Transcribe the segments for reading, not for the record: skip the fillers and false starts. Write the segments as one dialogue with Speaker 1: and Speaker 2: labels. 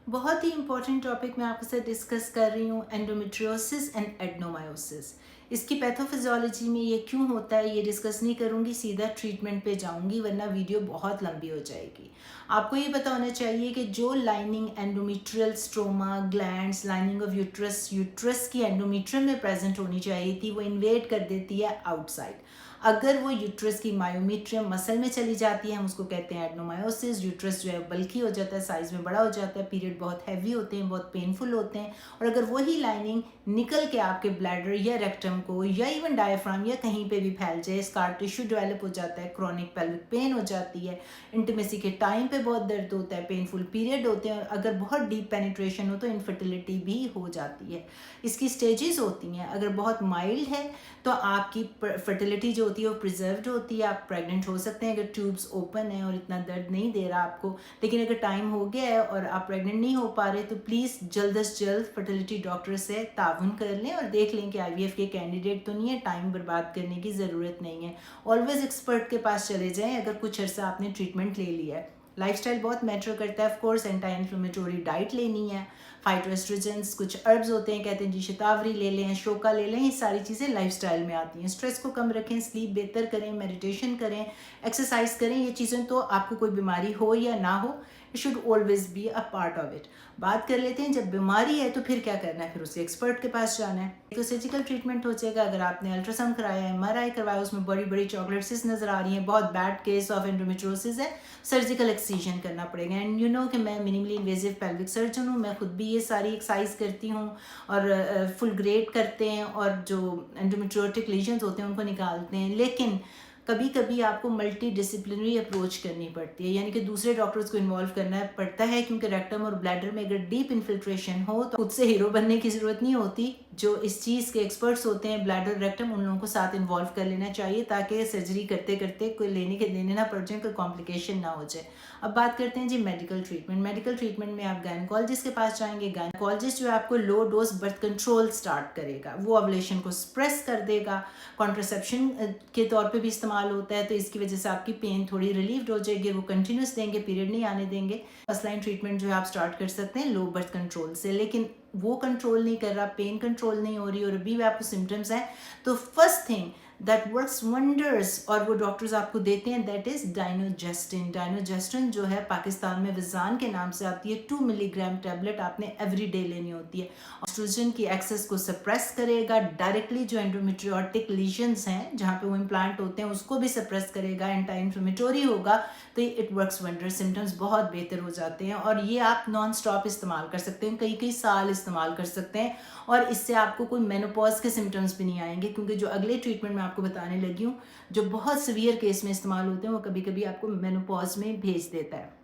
Speaker 1: बहुत ही important topic मैं आपके साथ डिस्कस कर रही हूँ, एंडोमेट्रियोसिस एंड एडनोमायोसिस। इसकी पैथोफिजियोलॉजी में ये क्यों होता है ये डिस्कस नहीं करूँगी, सीधा ट्रीटमेंट पे जाऊँगी वरना वीडियो बहुत लंबी हो जाएगी। आपको ये पता होना चाहिए कि जो lining endometrial stroma glands lining of uterus uterus की एंडोमेट्रियम में प्रेजेंट होनी चाहिए थी, वो इन्वेड कर देती है आउटसाइड। अगर वो यूट्रस की मायोमेट्रियम मसल में चली जाती है, हम उसको कहते हैं एडनोमायोसिस। यूट्रस जो है बल्की हो जाता है, साइज में बड़ा हो जाता है, पीरियड बहुत हैवी होते हैं, बहुत पेनफुल होते हैं। और अगर वही लाइनिंग निकल के आपके ब्लैडर या रेक्टम को या इवन डायफ्राम या कहीं पे भी फैल जाए, स्कार टिश्यू डेवलप हो जाता है, क्रॉनिक पेल्विक पेन हो जाती है, इंटीमेसी के टाइम पे बहुत दर्द होता है, पेनफुल पीरियड होते हैं, और अगर बहुत डीप पेनिट्रेशन हो तो इनफर्टिलिटी भी हो जाती है। इसकी स्टेजेस होती हैं। अगर बहुत माइल्ड है तो आपकी फर्टिलिटी जो होती है वो प्रिजर्व्ड होती है, आप प्रेग्नेंट हो सकते हैं अगर ट्यूब्स ओपन है और इतना दर्द नहीं दे रहा आपको। लेकिन अगर टाइम हो गया है और आप प्रेग्नेंट नहीं हो पा रहे तो प्लीज़ जल्द से जल्द फर्टिलिटी डॉक्टर से ताउन कर लें और देख लें कि आईवीएफ के कैंडिडेट तो नहीं है। टाइम बर्बाद करने की ज़रूरत नहीं है। ऑलवेज एक्सपर्ट के पास चले जाएं अगर कुछ अर्सा आपने ट्रीटमेंट ले लिया है। लाइफस्टाइल बहुत मैटर करता है। Of course anti inflammatory diet लेनी है, फाइटोएस्ट्रोजेंस, कुछ अर्ब्स होते हैं, कहते हैं जी शतावरी ले लें, शोका ले लें, ये सारी चीज़ें लाइफस्टाइल में आती हैं। स्ट्रेस को कम रखें, स्लीप बेहतर करें, मेडिटेशन करें, एक्सरसाइज करें। ये चीज़ें तो आपको कोई बीमारी हो या ना हो, it should always be a part of it. बात कर लेते हैं जब बीमारी है तो फिर क्या करना है, फिर उसे एक्सपर्ट के पास जाना है। तो सर्जिकल ट्रीटमेंट हो जाएगा। अगर आपने अल्ट्रासाउंड कराया, एमआरआई करवाया, उसमें बड़ी बड़ी चॉकलेट सिस्ट नजर आ रही हैं, बहुत बैड केस ऑफ एंडोमेट्रियोसिस है, सर्जिकल एक्सीजन करना पड़ेगा। एंड यू नो कि मैं मिनिमली इन्वेजिव पेल्विक सर्जन हूँ, मैं खुद भी ये सारी एक्सरसाइज करती हूँ और फुल ग्रेड करते हैं और जो एंडोमेट्रियोटिक लीजन्स होते हैं उनको निकालते हैं। लेकिन कभी कभी आपको मल्टी डिसिप्लिनरी अप्रोच करनी पड़ती है, यानी कि दूसरे डॉक्टर्स को इन्वॉल्व करना पड़ता है, क्योंकि रेक्टम और ब्लैडर में अगर डीप इन्फिल्ट्रेशन हो तो खुद से हीरो बनने की ज़रूरत नहीं होती। जो इस चीज़ के एक्सपर्ट्स होते हैं ब्लैडर रेक्टम, उन लोगों को साथ इन्वॉल्व कर लेना चाहिए ताकि सर्जरी करते करते कोई लेने के देने ना पड़ जाए, कोई कॉम्प्लिकेशन ना हो जाए। अब बात करते हैं जी मेडिकल ट्रीटमेंट। मेडिकल ट्रीटमेंट में आप गायनकोलॉजिस्ट के पास जाएंगे। गायनकोलॉजिस्ट जो है आपको low dose birth control start करेगा, वो ओवुलेशन को सप्रेस कर देगा, कॉन्ट्रासेप्शन के तौर पे भी इस्तेमाल होता है, तो इसकी वजह से आपकी पेन थोड़ी रिलीव्ड हो जाएगी। वो कंटिन्यूस देंगे, पीरियड नहीं आने देंगे। फर्स्ट लाइन ट्रीटमेंट जो है आप स्टार्ट कर सकते हैं लो बर्थ कंट्रोल से। लेकिन वो कंट्रोल नहीं कर रहा, पेन कंट्रोल नहीं हो रही और अभी भी आपको सिम्टम्स हैं, तो first thing that works wonders और वो डॉक्टर्स आपको देते हैं, दैट इज डाइनोजेस्टिन। डाइनोजेस्टिन जो है पाकिस्तान में विजान के नाम से आती है। 2 मिलीग्राम टैबलेट आपने एवरी डे लेनी होती है। एस्ट्रोजन की एक्सेस को सप्रेस करेगा डायरेक्टली। जो एंडोमेट्रियोटिक लीजन्स हैं जहाँ पे वो इम्प्लांट होते हैं उसको भी सप्रेस करेगा, एंटी इन्फ्लेमेटरी होगा, तो इट वर्क्स वंडर। सिम्टम्स बहुत बेहतर हो जाते हैं और ये आप नॉन स्टॉप इस्तेमाल कर सकते हैं, कई कई साल इस्तेमाल कर सकते हैं और इससे आपको कोई मेनोपॉज के सिम्टम्स भी नहीं आएंगे। क्योंकि जो अगले ट्रीटमेंट मैं आपको बताने लगी हूँ जो बहुत सीवियर केस में इस्तेमाल होते हैं, वो कभी कभी आपको मेनोपॉज में भेज देता है।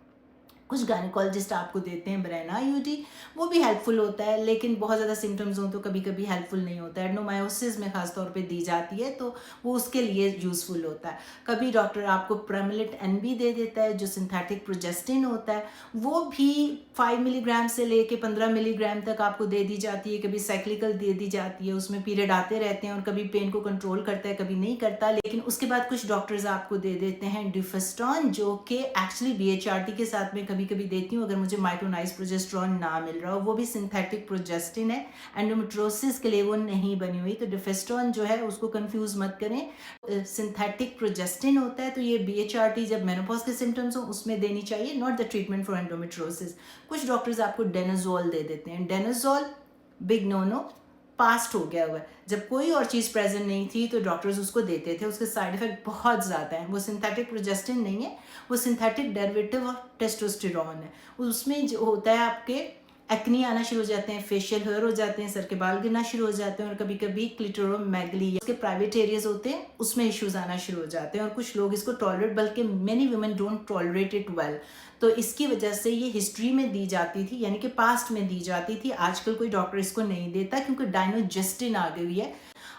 Speaker 1: कुछ गायनेकोलॉजिस्ट आपको देते हैं ब्रेना आईयूडी, वो भी हेल्पफुल होता है, लेकिन बहुत ज़्यादा सिम्टम्स हो तो कभी कभी हेल्पफुल नहीं होता है। एडनोमायोसिस में खासतौर पे दी जाती है तो वो उसके लिए यूज़फुल होता है। कभी डॉक्टर आपको प्रेमिलिट एनबी दे देता है जो सिंथेटिक प्रोजेस्टिन होता है, वो भी 5 मिलीग्राम से लेके 15 मिलीग्राम तक आपको दे दी जाती है। कभी साइक्लिकल दे दी जाती है, उसमें पीरियड आते रहते हैं और कभी पेन को कंट्रोल करता है, कभी नहीं करता। लेकिन उसके बाद कुछ डॉक्टर्स आपको दे देते हैं ड्यूफेस्टॉन, जो कि एक्चुअली बीएचआरटी के साथ में कभी कभी देती हूँ अगर मुझे माइक्रोनाइज प्रोजेस्टेरॉन ना मिल रहा हो। वो भी सिंथेटिक प्रोजेस्टिन है, एंडोमेट्रियोसिस के लिए वो नहीं बनी हुई। तो ड्यूफेस्टॉन जो है उसको कंफ्यूज मत करें, सिंथेटिक प्रोजेस्टिन होता है। तो ये बीएचआरटी जब मेनोपॉज के सिम्टम्स हो उसमें देनी चाहिए, not the treatment for endometriosis. कुछ डॉक्टर्स आपको डेनाजोल दे देते हैं। डेनाजोल बिग नो पास्ट हो गया हुआ है। जब कोई और चीज़ प्रेजेंट नहीं थी तो डॉक्टर्स उसको देते थे, उसके साइड इफेक्ट बहुत ज़्यादा हैं। वो सिंथेटिक प्रोजेस्टिन नहीं है, वो सिंथेटिक डेरिवेटिव ऑफ टेस्टोस्टेरोन है। उसमें जो होता है आपके एक्नी आना शुरू हो जाते हैं, फेशियल हेयर हो जाते हैं, सर के बाल गिरना शुरू हो जाते हैं और कभी कभी क्लिटोरोमेगली उसके प्राइवेट एरियाज होते हैं उसमें इश्यूज आना शुरू हो जाते हैं। और कुछ लोग इसको टॉलरेट, बल्कि many women don't tolerate it well. तो इसकी वजह से ये हिस्ट्री में दी जाती थी, यानी कि पास्ट में दी जाती थी। आजकल कोई डॉक्टर इसको नहीं देता क्योंकि डाइनोजेस्टिन आ गई है।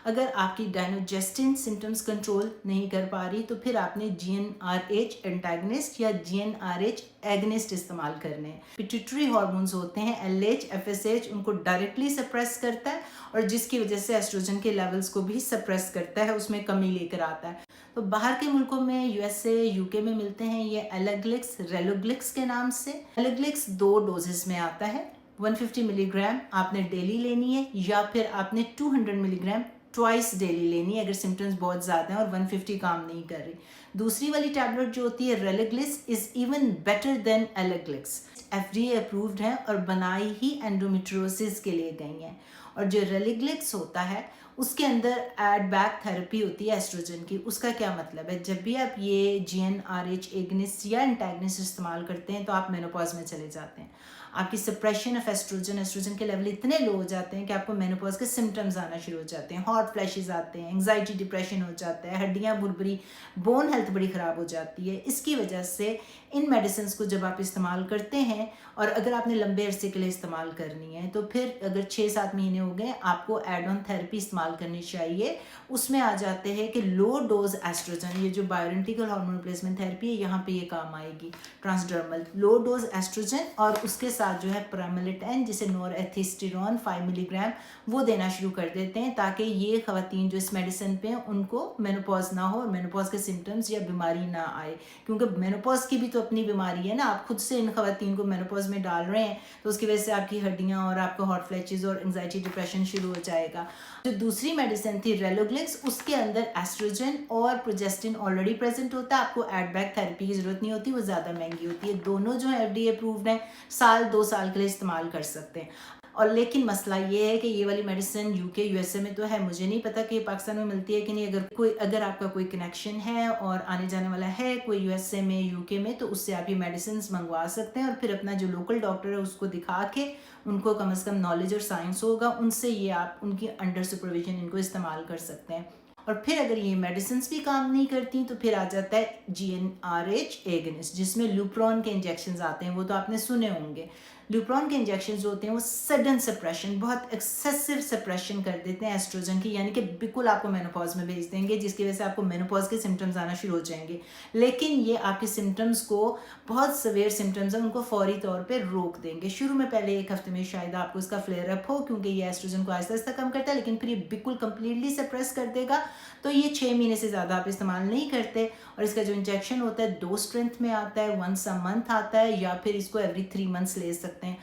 Speaker 1: अगर आपकी डायनोजेस्टिन सिम्टम्स कंट्रोल नहीं कर पा रही तो फिर आपने GnRH एंटागनिस्ट या GnRH एगनिस्ट इस्तेमाल करने हैं। पिट्यूटरी हार्मोन्स होते हैं LH, FSH, उनको डायरेक्टली सप्रेस करता है और जिसकी वजह से एस्ट्रोजन के लेवल्स को भी सप्रेस करता है, उसमें कमी लेकर आता है। तो बाहर के मुल्कों में USA, UK में मिलते हैं ये एलेग्लिक्स, रेलोग्लिक्स के नाम से। एलेग्लिक्स 2 डोजेस में आता है। 150 मिलीग्राम आपने डेली लेनी है या फिर आपने 200 मिलीग्राम ट्वाइस डेली लेनी है अगर सिम्टम्स बहुत ज़्यादा हैं और 150 काम नहीं कर रही। दूसरी वाली टैबलेट जो होती है relugolix is even better than elagolix. FDA approved है और बनाई ही एंडोमेट्रियोसिस के लिए गई हैं। और जो रेलोग्लिक्स होता है उसके अंदर एड बैक थेरेपी होती है एस्ट्रोजन की। उसका क्या मतलब है, जब भी आप ये GnRH एगनिस्ट या एंटागनिस्ट इस्तेमाल करते हैं तो आप मेनोपॉज में चले जाते हैं। आपकी सप्रेशन ऑफ एस्ट्रोजन के लेवल इतने लो हो जाते हैं कि आपको मेनोपॉज के सिम्टम्स आना शुरू हो जाते हैं, हॉट फ्लैशेस आते हैं, एंग्जाइटी डिप्रेशन हो जाता है, हड्डियाँ भुरभुरी, बोन हेल्थ बड़ी ख़राब हो जाती है। इसकी वजह से इन मेडिसिन को जब आप इस्तेमाल करते हैं और अगर आपने लंबे अरसे के लिए इस्तेमाल करनी है तो फिर अगर 6-7 महीने हो गए आपको एड ऑन थेरेपी इस्तेमाल करनी चाहिए। उसमें आ जाते हैं कि लो डोज एस्ट्रोजन, ये जो बायोइडेंटिकल हार्मोन रिप्लेसमेंट थेरेपी है यहाँ पे ये काम आएगी। ट्रांसडर्मल लो डोज एस्ट्रोजन और उसके साथ जो है प्रामिलिटन जिसे नोरएथिस्टेरोन 5 मिलीग्राम वो देना शुरू कर देते हैं ताकि ये खवातीन जो इस मेडिसिन पे हैं उनको मेनोपॉज ना हो और मेनोपॉज के सिम्टम्स या बीमारी ना आए, क्योंकि मेनोपॉज की भी तो अपनी बीमारी है ना। आप खुद से इन खवातीन को मेनोपॉज में डाल रहे हैं तो उसकी वजह से आपकी हड्डियाँ और आपका हॉट फ्लैशेस और एंग्जाइटी डिप्रेशन शुरू हो जाएगा। जो दूसरी मेडिसिन थी रेलोग्लिक्स उसके अंदर एस्ट्रोजन और प्रोजेस्टिन ऑलरेडी प्रेजेंट होता है, आपको एड बैक थेरेपी की जरूरत नहीं होती, वो ज़्यादा महंगी होती है। दोनों जो है FDA अप्रूव्ड है, 1-2 साल के लिए इस्तेमाल कर सकते हैं। और लेकिन मसला ये है कि ये वाली मेडिसिन UK USA में तो है, मुझे नहीं पता कि पाकिस्तान में मिलती है कि नहीं। अगर आपका कोई कनेक्शन है और आने जाने वाला है कोई USA में UK में तो उससे आप ये मेडिसिन मंगवा सकते हैं और फिर अपना जो लोकल डॉक्टर है उसको दिखा के उनको कम से कम नॉलेज और साइंस होगा, उनसे ये आप उनकी अंडर सुपरविजन इनको इस्तेमाल कर सकते हैं। और फिर अगर ये मेडिसिन भी काम नहीं करती तो फिर आ जाता है GnRH एगनिस्ट जिसमें लुप्रॉन के इंजेक्शन आते हैं, वो तो आपने सुने होंगे। लुप्रॉन के इंजेक्शन जो होते हैं वो सडन सप्रेशन, बहुत एक्सेसिव सप्रेशन कर देते हैं एस्ट्रोजन की, यानी कि बिल्कुल आपको मेनोपॉज में भेज देंगे जिसकी वजह से आपको मेनोपॉज के सिम्टम्स आना शुरू हो जाएंगे। लेकिन ये आपके सिम्टम्स को, बहुत सवेयर सिम्टम्स हैं उनको फौरी तौर पर रोक देंगे। शुरू में पहले 1 हफ्ते में शायद आपको इसका फ्लेयर अप हो क्योंकि ये एस्ट्रोजन को आहिस्ता आहिस्ता कम करता है, लेकिन फिर ये बिल्कुल कंप्लीटली सप्रेस कर देगा। तो ये 6 महीने से ज़्यादा आप इस्तेमाल नहीं करते। और इसका जो इंजेक्शन होता है 2 स्ट्रेंथ में आता है, 1 अ मंथ आता है या फिर इसको एवरी 3 मंथ्स ले सकते हैं।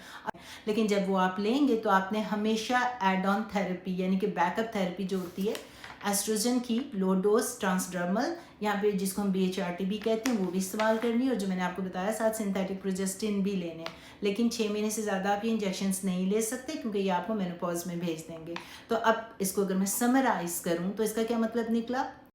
Speaker 1: लेकिन जब वो आप लेंगे तो आपने हमेशा एड ऑन थेरेपी यानी कि बैकअप थेरेपी जो होती है एस्ट्रोजन की लो डोज ट्रांसडर्मल, यहाँ पे जिसको हम BHRT भी कहते हैं, वो भी इस्तेमाल करनी है। और जो मैंने आपको बताया साथ सिंथेटिक प्रोजेस्टिन भी लेने, लेकिन 6 महीने से ज़्यादा आप ये इंजेक्शंस नहीं ले सकते क्योंकि ये आपको मेनोपॉज में भेज देंगे। तो अब इसको अगर मैं समराइज करूँ तो इसका क्या मतलब निकला